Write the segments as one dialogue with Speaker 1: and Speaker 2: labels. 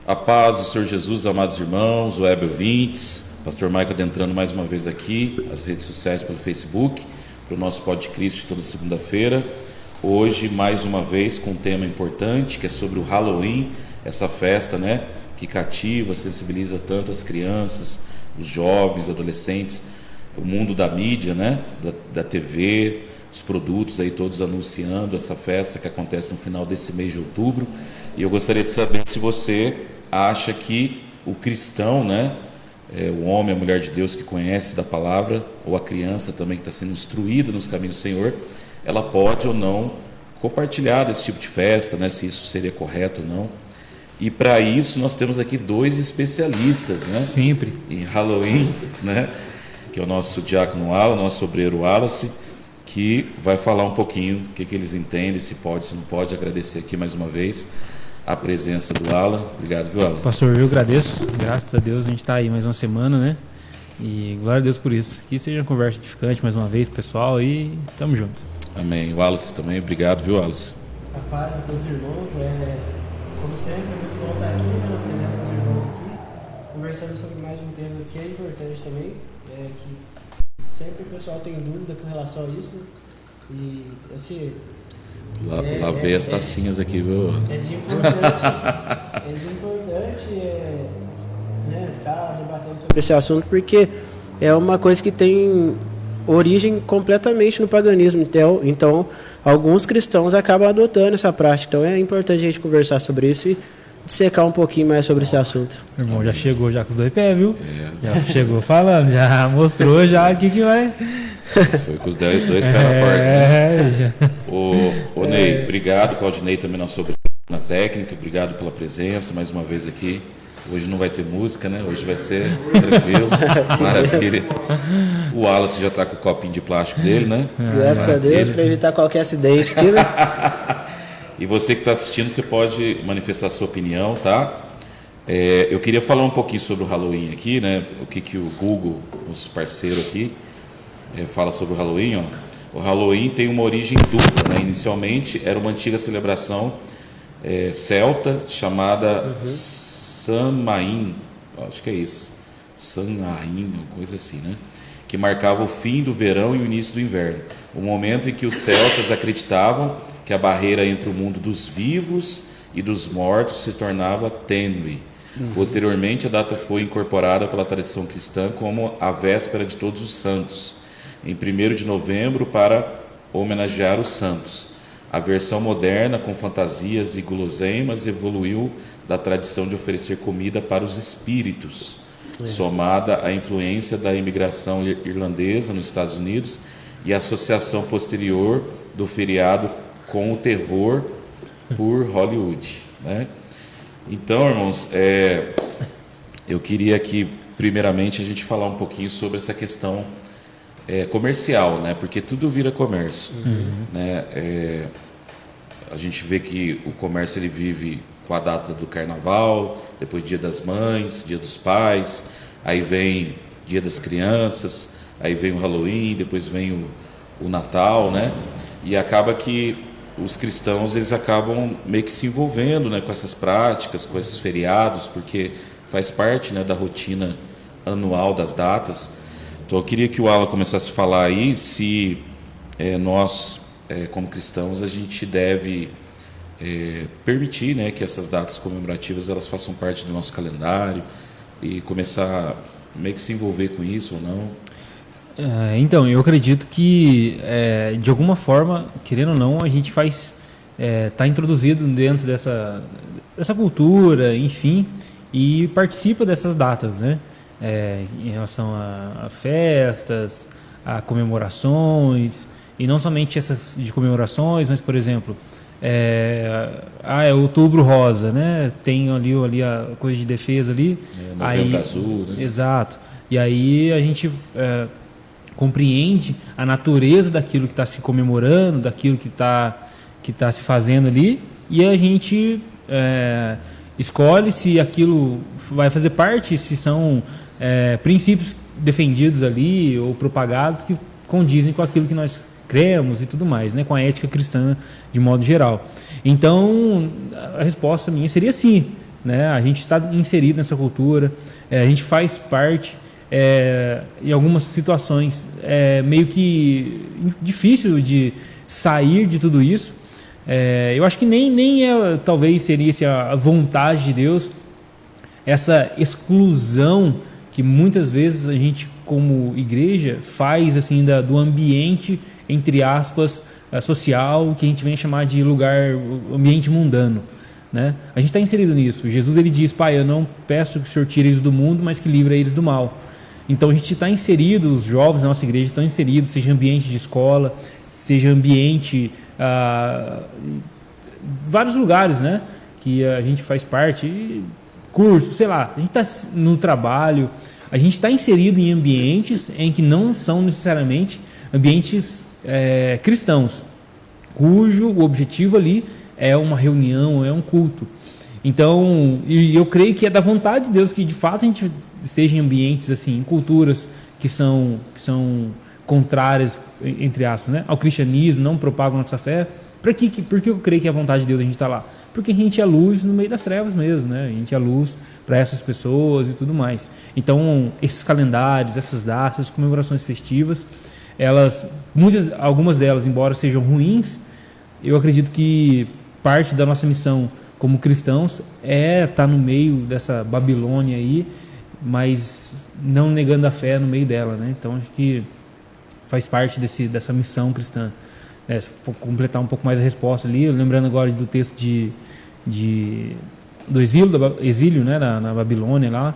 Speaker 1: A paz do Senhor Jesus, amados irmãos, web ouvintes, Pastor Michael adentrando mais uma vez aqui, as redes sociais pelo Facebook, para o nosso podcast toda segunda-feira. Hoje, mais uma vez, com um tema importante, que é sobre o Halloween, essa festa, né, que cativa, sensibiliza tanto as crianças, os jovens, adolescentes, o mundo da mídia, né, da TV, os produtos aí todos anunciando essa festa que acontece no final desse mês de outubro. E eu gostaria de saber se você acha que o cristão, né, o homem, a mulher de Deus que conhece da palavra, ou a criança também que está sendo instruída nos caminhos do Senhor, ela pode ou não compartilhar desse tipo de festa, né, se isso seria correto ou não. E para isso nós temos aqui dois especialistas, né,
Speaker 2: sempre
Speaker 1: em Halloween, né, que é o nosso diácono Wallace, nosso obreiro Wallace, que vai falar um pouquinho o que eles entendem, se pode, se não pode. Agradecer aqui mais uma vez a presença do Alan. Obrigado, viu, Alan?
Speaker 2: Pastor, eu agradeço. Graças a Deus a gente está aí mais uma semana, né? E glória a Deus por isso. Que seja uma conversa edificante mais uma vez, pessoal, e tamo junto.
Speaker 1: Amém. O Wallace também. Obrigado, viu, Wallace?
Speaker 3: A paz de todos os irmãos. Como sempre, é muito bom estar aqui, né, na presença dos irmãos aqui, conversando sobre mais um tema que é importante também, que sempre o pessoal tem dúvida com relação a isso. E, assim...
Speaker 1: Lavei as tacinhas aqui, viu?
Speaker 3: É de importante, né, tá debatendo sobre esse assunto, porque é uma coisa que tem origem completamente no paganismo. Então, alguns cristãos acabam adotando essa prática. Então, é importante a gente conversar sobre isso e dissecar um pouquinho mais sobre esse assunto.
Speaker 2: O irmão já chegou já com os dois pés, viu? Já chegou falando, já mostrou já o que vai...
Speaker 1: Foi com os dois pés na porta. Né? O Ney, obrigado. Claudinei também na técnica. Obrigado pela presença mais uma vez aqui. Hoje não vai ter música, né? Hoje vai ser tranquilo. Maravilha. O Wallace já está com o copinho de plástico dele, né?
Speaker 3: Graças a Deus, para evitar qualquer acidente aqui, né?
Speaker 1: E você que está assistindo, você pode manifestar sua opinião, tá? Eu queria falar um pouquinho sobre o Halloween aqui, né? O que o Google, nosso parceiro aqui, fala sobre o Halloween. Ó. O Halloween tem uma origem dupla, né? Inicialmente era uma antiga celebração celta chamada Samhain, acho que é isso, Samhain, uma coisa assim, né? Que marcava o fim do verão e o início do inverno, o momento em que os celtas acreditavam que a barreira entre o mundo dos vivos e dos mortos se tornava tênue. Posteriormente, a data foi incorporada pela tradição cristã como a véspera de Todos os Santos, em 1º de novembro, para homenagear os santos. A versão moderna, com fantasias e guloseimas, evoluiu da tradição de oferecer comida para os espíritos, somada à influência da imigração irlandesa nos Estados Unidos e a associação posterior do feriado com o terror por Hollywood, né? Então, irmãos, eu queria aqui, primeiramente, a gente falar um pouquinho sobre essa questão comercial, né? Porque tudo vira comércio, né? A gente vê que o comércio ele vive com a data do Carnaval, depois Dia das Mães, Dia dos Pais, aí vem Dia das Crianças, aí vem o Halloween, depois vem o Natal, né? E acaba que os cristãos eles acabam meio que se envolvendo, né, com essas práticas, com esses feriados, porque faz parte, né, da rotina anual das datas. Então eu queria que o Alan começasse a falar aí se nós, como cristãos, a gente deve permitir, né, que essas datas comemorativas elas façam parte do nosso calendário e começar meio que se envolver com isso ou não.
Speaker 2: Então, eu acredito que, de alguma forma, querendo ou não, a gente está introduzido dentro dessa cultura, enfim, e participa dessas datas, né? Em relação a festas, a comemorações, e não somente essas de comemorações, mas, por exemplo, é Outubro Rosa, né? Tem ali a coisa de defesa ali.
Speaker 1: Novembro Azul, né?
Speaker 2: Exato. E aí a gente compreende a natureza daquilo que está se comemorando, daquilo que está se fazendo ali, e a gente escolhe se aquilo vai fazer parte, se são princípios defendidos ali ou propagados que condizem com aquilo que nós cremos e tudo mais, né, com a ética cristã de modo geral. Então, a resposta minha seria sim. né? A gente está inserido nessa cultura, a gente faz parte. Em algumas situações é meio que difícil de sair de tudo isso. Eu acho que nem talvez seria a vontade de Deus, essa exclusão que muitas vezes a gente como igreja faz assim do ambiente, entre aspas, social, que a gente vem chamar de ambiente mundano, né? A gente está inserido nisso. Jesus ele diz: Pai, eu não peço que o Senhor tire eles do mundo, mas que livre eles do mal. Então a gente está inserido, os jovens da nossa igreja estão inseridos, seja ambiente de escola, seja ambiente, vários lugares, né, que a gente faz parte, curso, sei lá, a gente está no trabalho, a gente está inserido em ambientes em que não são necessariamente ambientes cristãos, cujo o objetivo ali é uma reunião, é um culto. Então, eu creio que é da vontade de Deus que de fato a gente esteja em ambientes assim, em culturas que são contrárias, entre aspas, né, ao cristianismo, não propagam nossa fé. Por que eu creio que é a vontade de Deus a gente estar lá? Porque a gente é luz no meio das trevas mesmo, né? A gente é luz para essas pessoas e tudo mais. Então, esses calendários, essas datas, essas comemorações festivas, algumas delas, embora sejam ruins, eu acredito que parte da nossa missão como cristãos estar no meio dessa Babilônia aí, mas não negando a fé no meio dela, né? Então acho que faz parte dessa missão cristã. Se for completar um pouco mais a resposta ali, lembrando agora do texto do exílio, né, na Babilônia lá,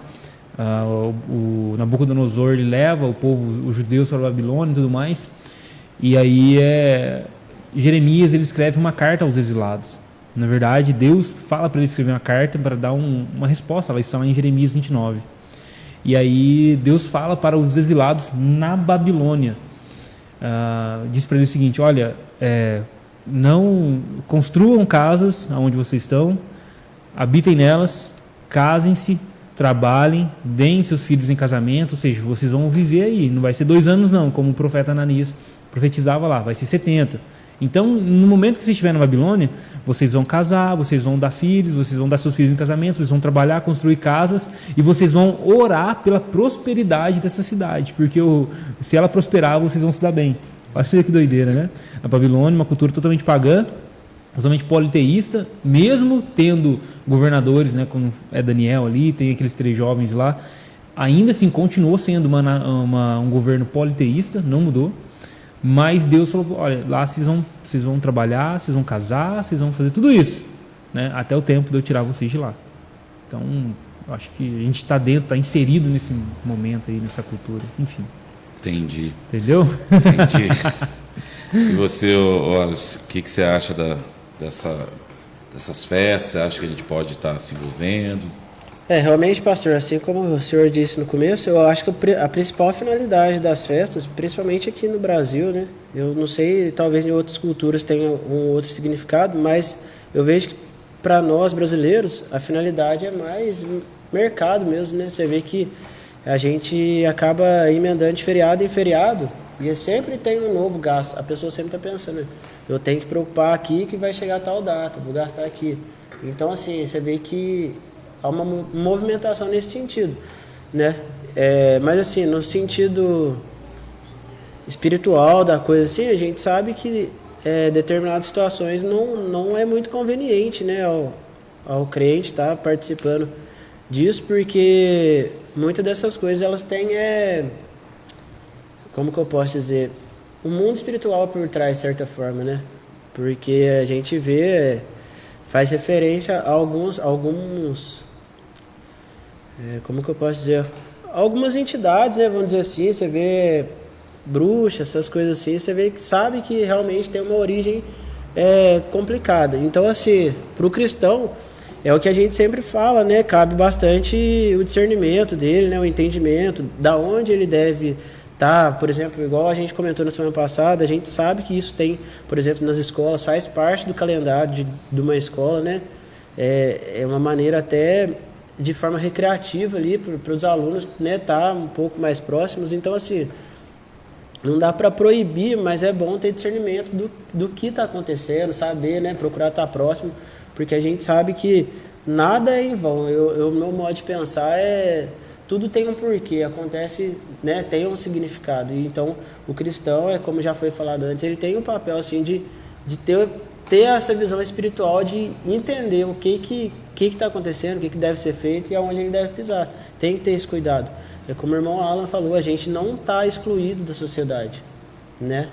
Speaker 2: o Nabucodonosor ele leva os judeus para a Babilônia e tudo mais, e aí Jeremias ele escreve uma carta aos exilados. Na verdade, Deus fala para ele escrever uma carta para dar uma resposta. Ela está lá em Jeremias 29. E aí Deus fala para os exilados na Babilônia. Diz para ele o seguinte: olha, não construam casas onde vocês estão, habitem nelas, casem-se, trabalhem, deem seus filhos em casamento, ou seja, vocês vão viver aí. Não vai ser 2 anos não, como o profeta Ananias profetizava lá, vai ser 70. Então, no momento que você estiver na Babilônia, vocês vão casar, vocês vão dar filhos, vocês vão dar seus filhos em casamento, vocês vão trabalhar, construir casas e vocês vão orar pela prosperidade dessa cidade, porque se ela prosperar, vocês vão se dar bem. Olha que doideira, né? A Babilônia, uma cultura totalmente pagã, totalmente politeísta, mesmo tendo governadores, né, como é Daniel ali, tem aqueles 3 jovens lá, ainda assim continuou sendo um governo politeísta, não mudou. Mas Deus falou: olha, lá vocês vão trabalhar, vocês vão casar, vocês vão fazer tudo isso, né, até o tempo de eu tirar vocês de lá. Então, eu acho que a gente está inserido nesse momento aí, nessa cultura, enfim.
Speaker 1: Entendi.
Speaker 2: Entendeu?
Speaker 1: Entendi. E você, Wallace, o que você acha dessas festas? Você acha que a gente pode estar se envolvendo?
Speaker 3: Realmente, pastor, assim como o senhor disse no começo, eu acho que a principal finalidade das festas, principalmente aqui no Brasil, né? Eu não sei, talvez em outras culturas tenha um outro significado, mas eu vejo que para nós brasileiros a finalidade é mais mercado mesmo, né? Você vê que a gente acaba emendando de feriado em feriado e sempre tem um novo gasto. A pessoa sempre está pensando: eu tenho que preocupar aqui que vai chegar a tal data, vou gastar aqui. Então, assim, você vê que há uma movimentação nesse sentido, né? Mas assim, no sentido espiritual da coisa, assim, a gente sabe que determinadas situações não é muito conveniente, né, ao crente estar participando disso, porque muitas dessas coisas elas têm, como que eu posso dizer, um mundo espiritual por trás, de certa forma, né? Porque a gente vê, faz referência a alguns como que eu posso dizer, algumas entidades, né, vamos dizer assim, você vê bruxas, essas coisas assim, você vê que sabe que realmente tem uma origem complicada. Então, assim, para o cristão, é o que a gente sempre fala, né, cabe bastante o discernimento dele, né, o entendimento, da onde ele deve estar. Por exemplo, igual a gente comentou na semana passada, a gente sabe que isso tem, por exemplo, nas escolas, faz parte do calendário de uma escola, né, é uma maneira até de forma recreativa ali para os alunos, né, estar um pouco mais próximos. Então, assim, não dá para proibir, mas é bom ter discernimento do que está acontecendo, saber, né, procurar estar próximo, porque a gente sabe que nada é em vão. Meu modo de pensar tudo tem um porquê, acontece, né, tem um significado. E então, o cristão, como já foi falado antes, ele tem um papel assim de ter essa visão espiritual, de entender o que está acontecendo, o que deve ser feito e aonde ele deve pisar. Tem que ter esse cuidado. É como o irmão Alan falou, a gente não está excluído da sociedade, né?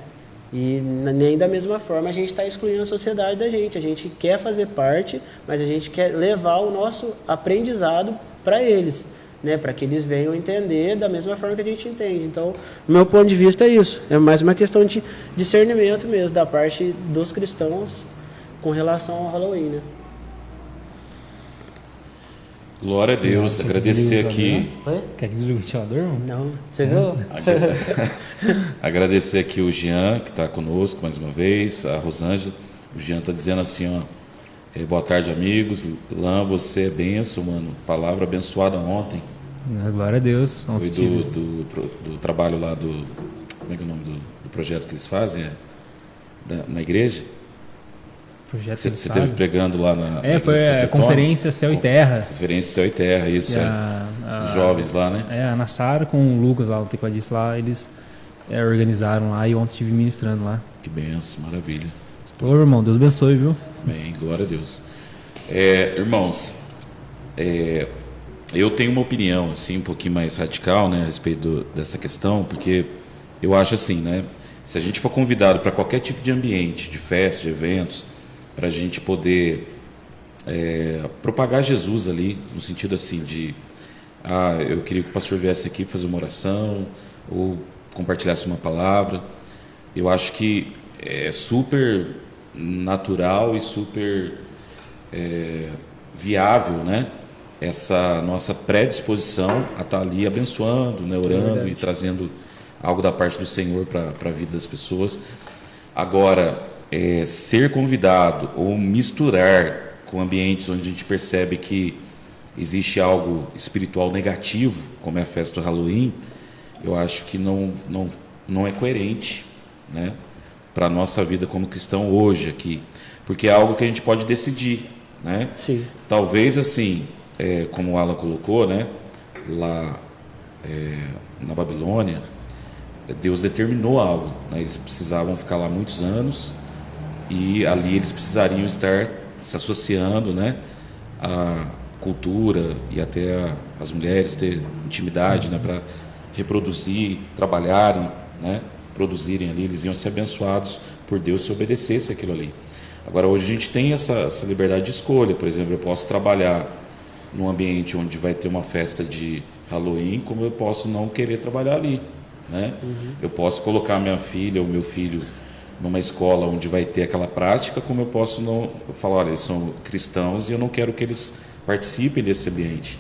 Speaker 3: E nem da mesma forma a gente está excluindo a sociedade da gente. A gente quer fazer parte, mas a gente quer levar o nosso aprendizado para eles, né? Para que eles venham entender da mesma forma que a gente entende. Então, do meu ponto de vista é isso. É mais uma questão de discernimento mesmo da parte dos cristãos com relação ao Halloween, né?
Speaker 1: Glória a Deus, agradecer aqui.
Speaker 2: Quer que desligue o ventilador, irmão?
Speaker 3: Não, você viu?
Speaker 1: Agradecer aqui o Jean, que está conosco mais uma vez, a Rosângela. O Jean está dizendo assim, ó, boa tarde, amigos. Lã, você é bênção, mano. Palavra abençoada ontem.
Speaker 2: Glória a Deus.
Speaker 1: Foi do trabalho lá como é que é o nome do projeto que eles fazem? Na igreja? Você esteve pregando lá na...
Speaker 2: foi a Conferência Céu e Terra.
Speaker 1: Conferência Céu e Terra, isso, os jovens lá, né?
Speaker 2: A Nassara com o Lucas lá, o tecladista lá, eles organizaram lá e ontem estive ministrando lá.
Speaker 1: Que benção, maravilha.
Speaker 2: Ô, irmão, Deus abençoe, viu?
Speaker 1: Amém, glória a Deus. Irmãos, eu tenho uma opinião, assim, um pouquinho mais radical, né, a respeito dessa questão, porque eu acho assim, né, se a gente for convidado para qualquer tipo de ambiente, de festa, de eventos, para a gente poder propagar Jesus ali, no sentido assim de, eu queria que o pastor viesse aqui fazer uma oração, ou compartilhasse uma palavra. Eu acho que é super natural e super viável, né? Essa nossa predisposição a estar ali abençoando, né? Orando e trazendo algo da parte do Senhor para a vida das pessoas. Agora, ser convidado ou misturar com ambientes onde a gente percebe que existe algo espiritual negativo, como é a festa do Halloween, eu acho que não é coerente, né, para a nossa vida como cristão hoje aqui, porque é algo que a gente pode decidir, né?
Speaker 3: Sim.
Speaker 1: Talvez assim, como o Alan colocou, né, lá na Babilônia, Deus determinou algo, né? Eles precisavam ficar lá muitos anos e ali eles precisariam estar se associando, né, à cultura e até as mulheres ter intimidade, né, para reproduzir, trabalharem, né, produzirem ali, eles iam ser abençoados por Deus se obedecesse aquilo ali. Agora hoje a gente tem essa liberdade de escolha. Por exemplo, eu posso trabalhar num ambiente onde vai ter uma festa de Halloween, como eu posso não querer trabalhar ali, né? Eu posso colocar minha filha ou meu filho numa escola onde vai ter aquela prática, como eu posso não falar, olha, eles são cristãos e eu não quero que eles participem desse ambiente.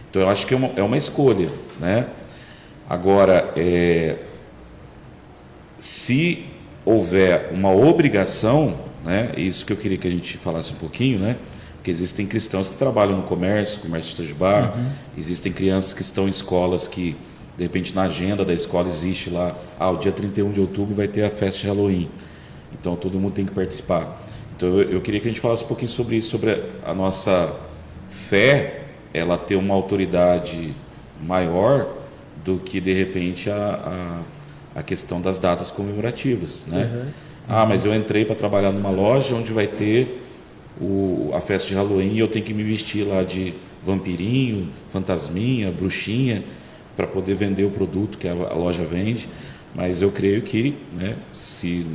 Speaker 1: Então eu acho que é uma escolha, né? Agora, se houver uma obrigação, né? Isso que eu queria que a gente falasse um pouquinho, né? Porque existem cristãos que trabalham no comércio de Itajubá, existem crianças que estão em escolas que, de repente, na agenda da escola existe lá, o dia 31 de outubro vai ter a festa de Halloween. Então, todo mundo tem que participar. Então, eu queria que a gente falasse um pouquinho sobre isso, sobre a nossa fé, ela ter uma autoridade maior do que, de repente, a questão das datas comemorativas, né? Mas eu entrei para trabalhar numa loja onde vai ter a festa de Halloween e eu tenho que me vestir lá de vampirinho, fantasminha, bruxinha, para poder vender o produto que a loja vende. Mas eu creio que, né, se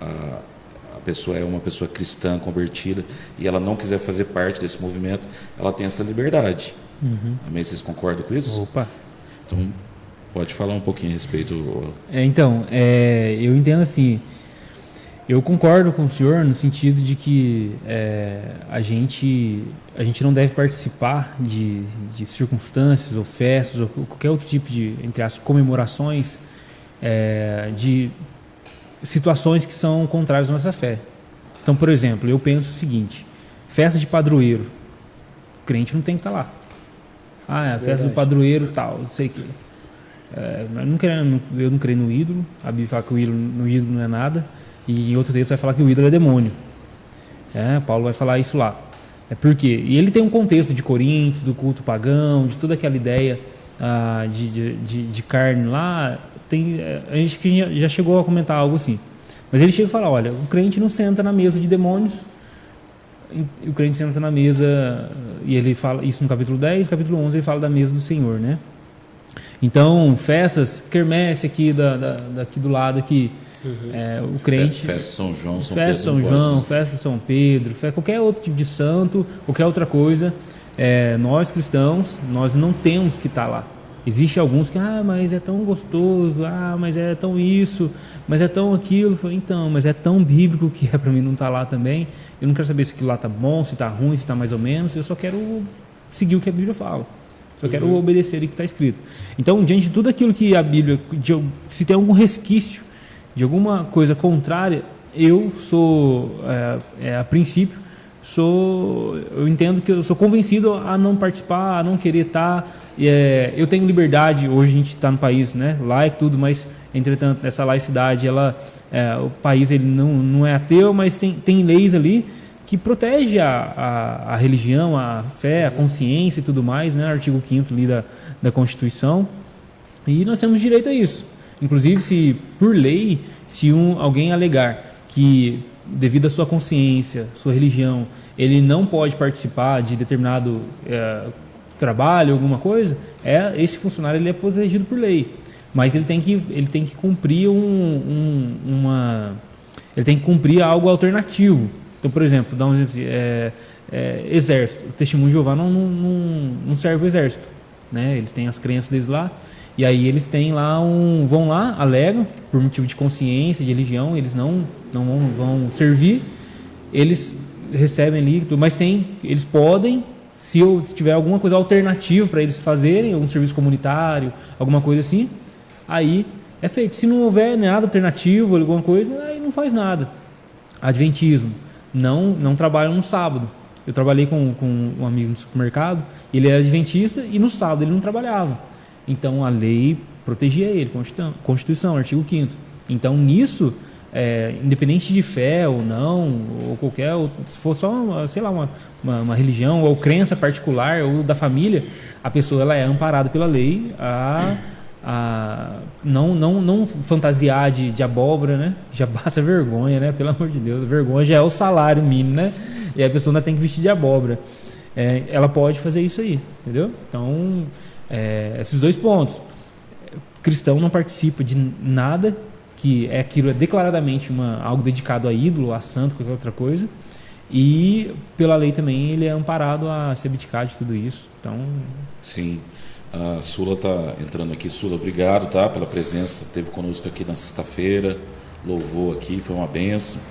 Speaker 1: a pessoa é uma pessoa cristã, convertida, e ela não quiser fazer parte desse movimento, ela tem essa liberdade. Amém? Vocês concordam com isso?
Speaker 2: Opa!
Speaker 1: Então, pode falar um pouquinho a respeito.
Speaker 2: Eu entendo assim, eu concordo com o senhor no sentido de que a gente não deve participar de circunstâncias ou festas ou qualquer outro tipo de, entre as comemorações, de situações que são contrárias à nossa fé. Então, por exemplo, eu penso o seguinte: festa de padroeiro, o crente não tem que estar lá. É a festa do padroeiro tal, não sei o quê. Eu não creio no ídolo. A Bíblia fala que o ídolo não é nada. E em outro texto vai falar que o ídolo é demônio. Paulo vai falar isso lá. É porque, e ele tem um contexto de Coríntios, do culto pagão, de toda aquela ideia de carne lá. A gente que já chegou a comentar algo assim. Mas ele chega e fala, olha, o crente não senta na mesa de demônios, o crente senta na mesa, e ele fala isso no capítulo 10, capítulo 11 ele fala da mesa do Senhor, né? Então, festas, quermesse aqui daqui do lado aqui, o crente...
Speaker 1: Festa São João,
Speaker 2: Festa São Pedro, qualquer outro tipo de santo, qualquer outra coisa, nós cristãos, nós não temos que estar lá. Existe alguns que, mas é tão gostoso, mas é tão isso, mas é tão aquilo. Então, mas é tão bíblico que é para mim não estar lá também. Eu não quero saber se aquilo lá está bom, se está ruim, se está mais ou menos. Eu só quero seguir o que a Bíblia fala. Só quero obedecer o que está escrito. Então, diante de tudo aquilo que a Bíblia, se tem algum resquício de alguma coisa contrária, eu sou, a princípio, eu entendo que eu sou convencido a não participar, a não querer estar. Eu tenho liberdade, hoje a gente está no país, né, laico tudo, mas entretanto essa laicidade, o país ele não é ateu, mas tem leis ali que protege a religião, a fé, a consciência e tudo mais, né, artigo 5º ali da Constituição, e nós temos direito a isso. Inclusive, se por lei, se alguém alegar que devido à sua consciência, sua religião, ele não pode participar de determinado trabalho, alguma coisa, esse funcionário ele é protegido por lei, mas ele tem que cumprir ele tem que cumprir algo alternativo. Então, por exemplo, dá um exemplo assim, exército. O Testemunho de Jeová não serve o exército, né? Eles têm as crenças deles lá, e aí eles têm lá vão lá, alegam por motivo de consciência, de religião, eles não vão servir, eles recebem ali, mas eles podem, se eu tiver alguma coisa alternativa para eles fazerem, algum serviço comunitário, alguma coisa assim, aí é feito. Se não houver nada alternativo, alguma coisa, aí não faz nada. Adventismo, não trabalham no sábado. Eu trabalhei com um amigo no supermercado, ele era adventista e no sábado ele não trabalhava. Então a lei protegia ele, Constituição, artigo 5º. Então nisso, independente de fé ou não, ou qualquer outro, se for só, sei lá, uma religião ou crença particular ou da família, a pessoa ela é amparada pela lei não fantasiar de abóbora, né? Já passa vergonha, né? Pelo amor de Deus, vergonha já é o salário mínimo, né? E a pessoa ainda tem que vestir de abóbora. Ela pode fazer isso aí, entendeu? Então, esses dois pontos. Cristão não participa de nada que aquilo é declaradamente algo dedicado a ídolo, a santo, qualquer outra coisa. E pela lei também ele é amparado a se abdicar de tudo isso. Então,
Speaker 1: sim. A Sula está entrando aqui. Sula, obrigado, tá, pela presença. Esteve conosco aqui na sexta-feira, louvou aqui, foi uma bênção.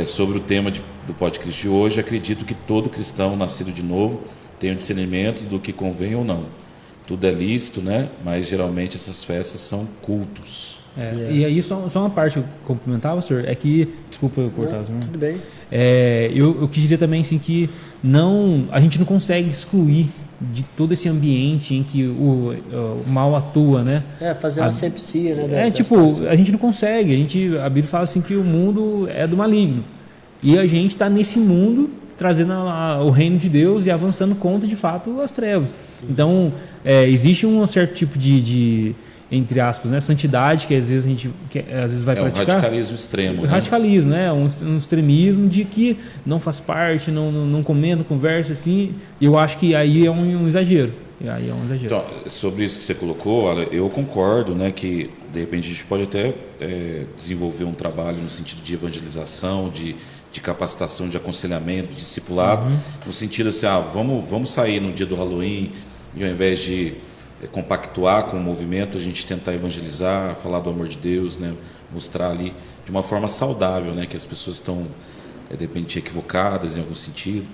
Speaker 1: Sobre o tema do podcast de hoje, acredito que todo cristão nascido de novo tem o discernimento do que convém ou não. Tudo é lícito, né? Mas geralmente essas festas são cultos.
Speaker 2: E aí só uma parte que eu complementava, senhor, é que, desculpa eu cortar, senhor.
Speaker 3: Tudo bem.
Speaker 2: Eu quis dizer também assim, que a gente não consegue excluir de todo esse ambiente em que o mal atua, né?
Speaker 3: Fazer uma asepsia, né?
Speaker 2: A gente não consegue. A Bíblia fala assim que o mundo é do maligno. E a gente está nesse mundo trazendo o reino de Deus e avançando contra, de fato, as trevas. Então, existe um certo tipo de entre aspas, né, santidade que às vezes a gente vai praticar.
Speaker 1: Um radicalismo extremo.
Speaker 2: O radicalismo, né? Um extremismo de que não faz parte, não comenta, conversa assim. Eu acho que aí é um exagero. Então,
Speaker 1: sobre isso que você colocou, olha, eu concordo, né, que de repente a gente pode até desenvolver um trabalho no sentido de evangelização, de capacitação, de aconselhamento, de discipulado, no sentido assim, vamos sair no dia do Halloween e ao invés de compactuar com o movimento, a gente tentar evangelizar, falar do amor de Deus, né, mostrar ali de uma forma saudável, né, que as pessoas estão de repente equivocadas em algum sentido,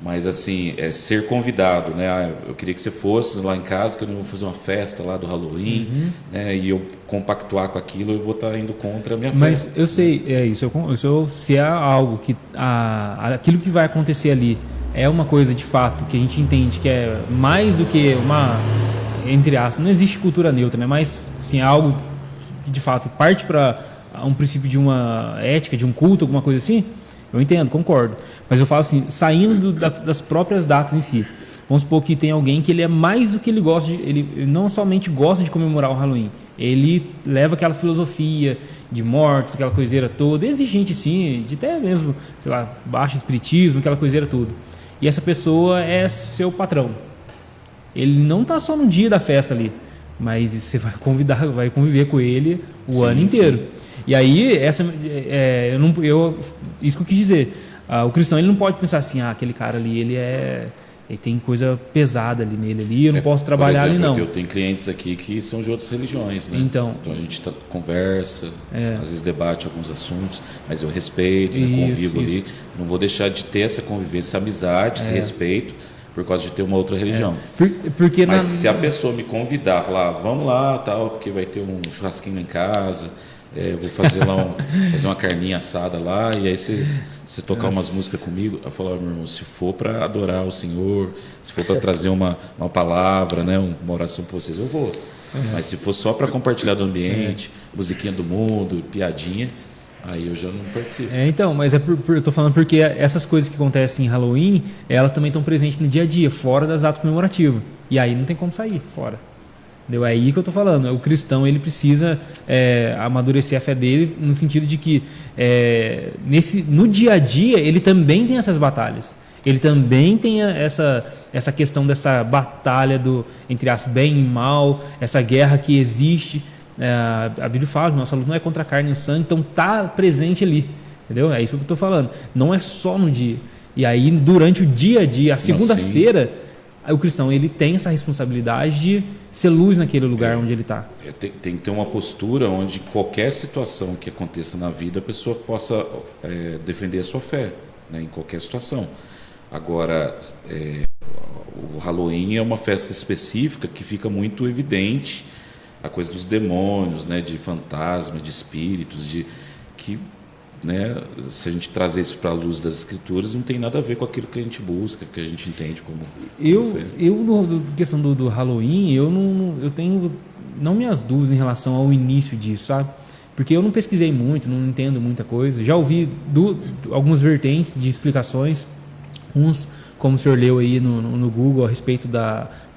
Speaker 1: mas assim, ser convidado, né, eu queria que você fosse lá em casa, que eu não vou fazer uma festa lá do Halloween, né, e eu compactuar com aquilo, eu vou estar indo contra a minha fé.
Speaker 2: Mas eu sei, se é algo que aquilo que vai acontecer ali é uma coisa de fato que a gente entende que é mais do que entre aspas, não existe cultura neutra, né? Mas assim, é algo que de fato parte para um princípio de uma ética, de um culto, alguma coisa assim, Eu entendo, concordo. Mas eu falo assim, saindo das próprias datas em si. Vamos supor que tem alguém que ele é mais do que ele gosta de... Ele não somente gosta de comemorar o Halloween. Ele leva aquela filosofia de mortos, aquela coiseira toda. Existe gente, sim, de até mesmo, sei lá, baixo espiritismo, aquela coiseira toda. E essa pessoa é seu patrão. Ele não está só no dia da festa ali, mas você vai conviver com ele o ano inteiro. Sim. E aí, isso que eu quis dizer. O cristão ele não pode pensar assim, aquele cara ali, ele tem coisa pesada ali nele ali, eu não posso trabalhar ali não.
Speaker 1: Eu tenho clientes aqui que são de outras religiões, né? Então a gente conversa, às vezes debate alguns assuntos, mas eu respeito, convivo ali. Não vou deixar de ter essa convivência, essa amizade, esse respeito, por causa de ter uma outra religião. Mas se a pessoa me convidar, falar, vamos lá, tal, porque vai ter um churrasquinho em casa, vou fazer lá fazer uma carninha assada lá, e aí você tocar umas músicas comigo, eu falo, meu irmão, se for para adorar o Senhor, se for para trazer uma palavra, né, uma oração para vocês, eu vou. Mas se for só para compartilhar do ambiente, musiquinha do mundo, piadinha, aí eu já não participo.
Speaker 2: Então, mas eu tô falando porque essas coisas que acontecem em Halloween, elas também estão presentes no dia a dia, fora das datas comemorativas. E aí não tem como sair fora. Entendeu? É aí que eu tô falando. O cristão ele precisa amadurecer a fé dele no sentido de que no dia a dia ele também tem essas batalhas. Ele também tem essa questão dessa batalha entre as bem e mal, essa guerra que existe. A Bíblia fala que nossa luta não é contra a carne e o sangue, então está presente ali, entendeu? É isso que eu estou falando. Não é só no dia. E aí, durante o dia a dia, a segunda-feira, o cristão ele tem essa responsabilidade de ser luz naquele lugar onde ele está.
Speaker 1: Tem que ter uma postura onde qualquer situação que aconteça na vida, a pessoa possa defender a sua fé, né, em qualquer situação. Agora, o Halloween é uma festa específica que fica muito evidente a coisa dos demônios, né, de fantasma, de espíritos, que, né, se a gente trazer isso para a luz das escrituras, não tem nada a ver com aquilo que a gente busca, que a gente entende como
Speaker 2: na questão do Halloween, eu tenho não minhas dúvidas em relação ao início disso, sabe? Porque eu não pesquisei muito, não entendo muita coisa. Já ouvi algumas vertentes de explicações, como o senhor leu aí no Google a respeito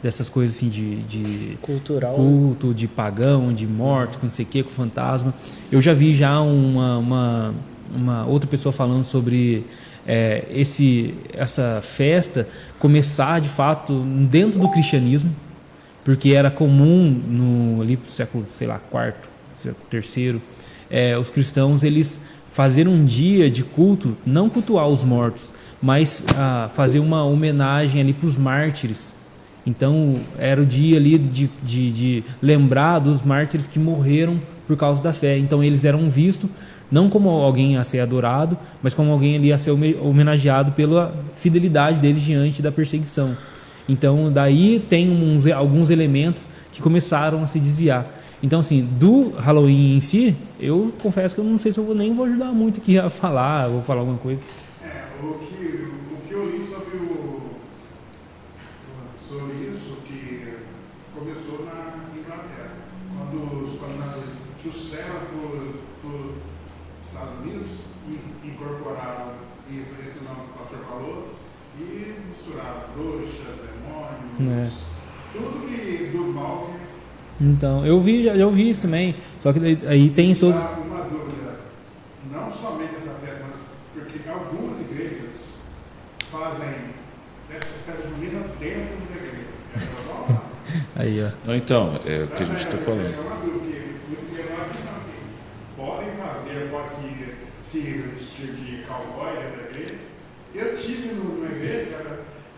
Speaker 2: dessas coisas assim de
Speaker 3: cultural,
Speaker 2: culto, de pagão, de morto, com não sei o que, com fantasma. Eu já vi já uma outra pessoa falando sobre essa festa começar de fato dentro do cristianismo, porque era comum ali pro século, sei lá, terceiro, os cristãos eles fazer um dia de culto, não cultuar os mortos, mas fazer uma homenagem ali para os mártires. Então era o dia ali de lembrar dos mártires que morreram por causa da fé. Então eles eram vistos não como alguém a ser adorado, mas como alguém ali a ser homenageado pela fidelidade deles diante da perseguição. Então daí tem alguns elementos que começaram a se desviar. Então assim, do Halloween em si, eu confesso que eu não sei se eu nem vou ajudar muito aqui a falar, vou falar alguma coisa.
Speaker 4: O que eu li sobre isso, que começou na Inglaterra, quando o céu para os Estados Unidos incorporaram esse nome que o pastor falou e misturaram bruxas, demônios, tudo que do mal.
Speaker 2: Então, já ouvi isso também, só que aí tem todos...
Speaker 4: Uma dúvida, não somente essa festa, mas porque algumas igrejas fazem festa junina dentro da igreja.
Speaker 2: Aí, ó.
Speaker 1: Então, é o que a gente está falando.
Speaker 4: É uma dúvida, podem fazer, pode se vestir de cowboy dentro da igreja. Eu tive numa igreja,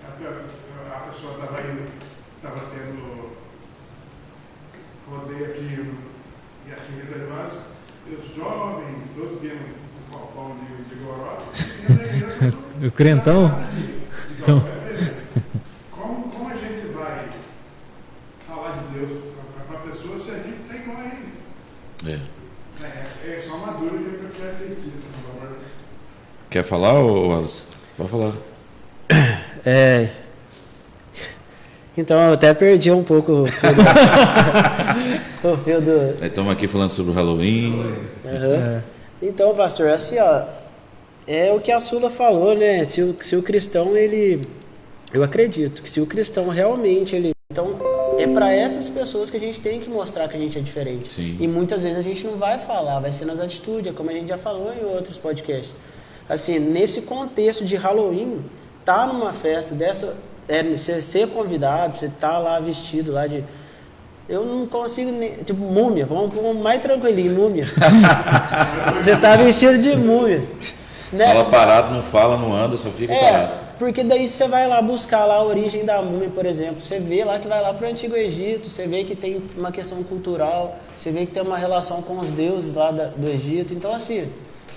Speaker 4: a pessoa estava tendo rodeio aqui e aqui em Intervalos, os jovens, todos iam com o copão de goró.
Speaker 2: O crentão? Então...
Speaker 4: Como a gente vai falar de Deus para a pessoa se a gente está igual a eles? É só uma dúvida que eu quero assistir, por favor.
Speaker 1: Quer falar, Wallace? Pode falar.
Speaker 3: Então eu até perdi um pouco o fio do...
Speaker 1: Estamos aqui falando sobre o Halloween.
Speaker 3: Então, pastor, assim, ó, É o que a Sula falou, né? Se o cristão, eu acredito que se o cristão realmente, então, é para essas pessoas que a gente tem que mostrar que a gente é diferente.
Speaker 1: Sim.
Speaker 3: E muitas vezes a gente não vai falar, vai ser nas atitudes, é como a gente já falou em outros podcasts. Assim, nesse contexto de Halloween, tá numa festa dessa, você ser convidado, você tá lá vestido lá de... Eu não consigo nem... Tipo, múmia, vamos mais tranquilinho, múmia. Você tá vestido de múmia.
Speaker 1: Fala parado, não fala, não anda, só fica parado.
Speaker 3: Porque daí você vai lá buscar lá a origem da múmia, por exemplo. Você vê lá que vai lá para o Antigo Egito, você vê que tem uma questão cultural, você vê que tem uma relação com os deuses lá do Egito. Então, assim,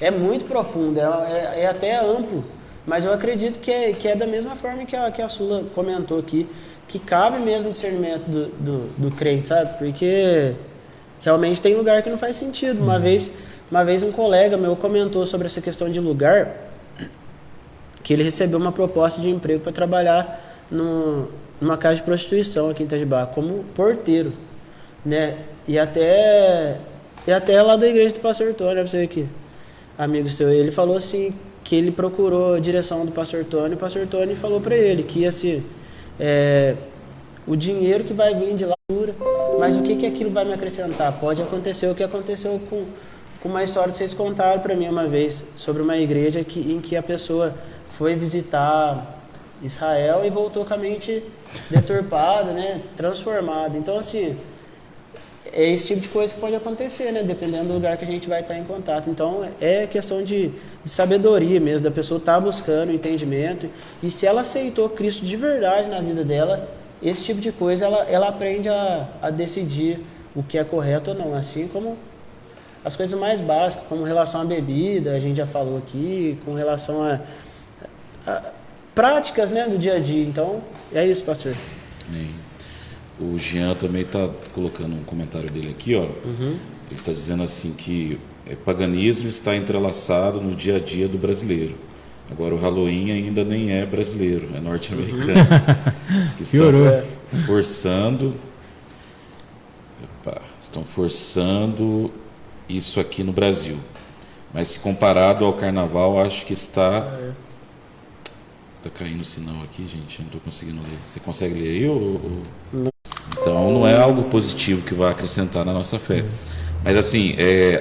Speaker 3: é muito profundo, é até amplo. Mas eu acredito que é da mesma forma que a Sula comentou aqui, que cabe mesmo o discernimento do crente, sabe? Porque realmente tem lugar que não faz sentido. Uma vez um colega meu comentou sobre essa questão de lugar, que ele recebeu uma proposta de emprego para trabalhar numa casa de prostituição aqui em Itajubá, como porteiro, né? E até lá da igreja do pastor Tony, pra você ver aqui, amigo seu, ele falou assim, que ele procurou a direção do pastor Tony, e o pastor Tony falou para ele que assim, o dinheiro que vai vir de lá, mas o que aquilo vai me acrescentar? Pode acontecer o que aconteceu com uma história que vocês contaram para mim uma vez, sobre uma igreja em que a pessoa foi visitar Israel e voltou com a mente deturpada, né, transformada. Então, assim, é esse tipo de coisa que pode acontecer, né, dependendo do lugar que a gente vai estar em contato. Então, é questão de sabedoria mesmo, da pessoa estar buscando entendimento. E se ela aceitou Cristo de verdade na vida dela, esse tipo de coisa ela aprende a decidir o que é correto ou não, assim como as coisas mais básicas, como relação à bebida, a gente já falou aqui, com relação a práticas, né, do dia a dia. Então, é isso, pastor.
Speaker 1: O Jean também está colocando um comentário dele aqui, ó. Ele está dizendo assim que paganismo está entrelaçado no dia a dia do brasileiro. Agora o Halloween ainda nem é brasileiro, é norte-americano. Que estão forçando isso aqui no Brasil. Mas se comparado ao carnaval, acho que está caindo o sinal aqui, gente, eu não estou conseguindo ler. Você consegue ler aí?
Speaker 3: Não.
Speaker 1: Então não é algo positivo que vai acrescentar na nossa fé. Mas assim,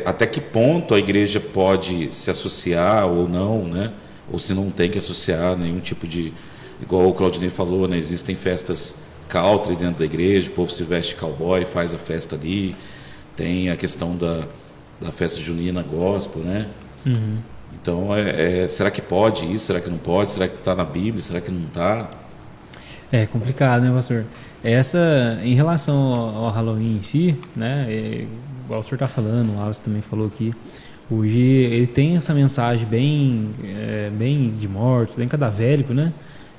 Speaker 1: até que ponto a igreja pode se associar ou não, né? Ou se não tem que associar nenhum tipo de... Igual o Claudinei falou, né? Existem festas country dentro da igreja, o povo se veste cowboy, faz a festa ali. Tem a questão da festa junina gospel, né? Então, será que pode isso? Será que não pode? Será que está na Bíblia? Será que não está?
Speaker 2: É complicado, né, pastor? Em relação ao Halloween em si, né, igual o senhor está falando, o Alisson também falou aqui, hoje ele tem essa mensagem bem de mortos, bem cadavélico, né,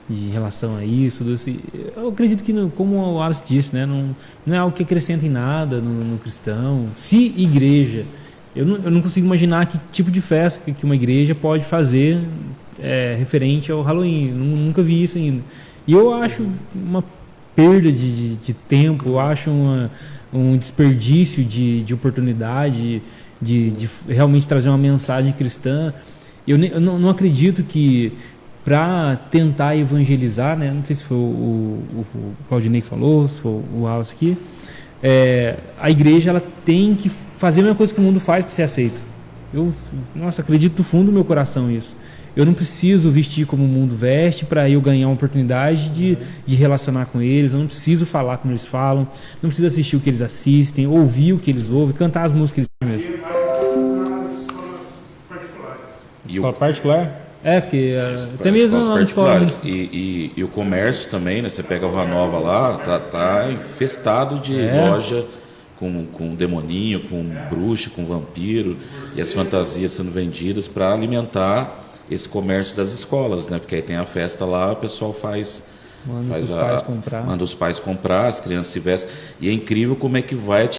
Speaker 2: de relação a isso. Eu acredito que, como o Alisson disse, né, não é algo que acrescenta em nada no cristão. Se igreja... Eu não consigo imaginar que tipo de festa que uma igreja pode fazer referente ao Halloween. Nunca vi isso ainda. E eu acho uma perda de tempo, eu acho um desperdício de oportunidade de realmente trazer uma mensagem cristã. Eu não acredito que, para tentar evangelizar, né, não sei se foi o Claudinei que falou, se foi o Alice aqui, a igreja ela tem que fazer a mesma coisa que o mundo faz para ser aceito. Eu acredito do fundo do meu coração isso. Eu não preciso vestir como o mundo veste para eu ganhar uma oportunidade de relacionar com eles. Eu não preciso falar como eles falam. Não preciso assistir o que eles assistem, ouvir o que eles ouvem, cantar as músicas que eles mesmo.
Speaker 4: Nas escolas particulares.
Speaker 2: Escola particular? Porque até mesmo na escola.
Speaker 1: E o comércio também, né? Você pega o Ranova lá, tá infestado de loja com demoninho, com bruxa, com vampiro, e as fantasias sendo vendidas para alimentar esse comércio das escolas, né? Porque aí tem a festa lá, o pessoal manda os pais comprar, as crianças se vestem, e é incrível como é que vai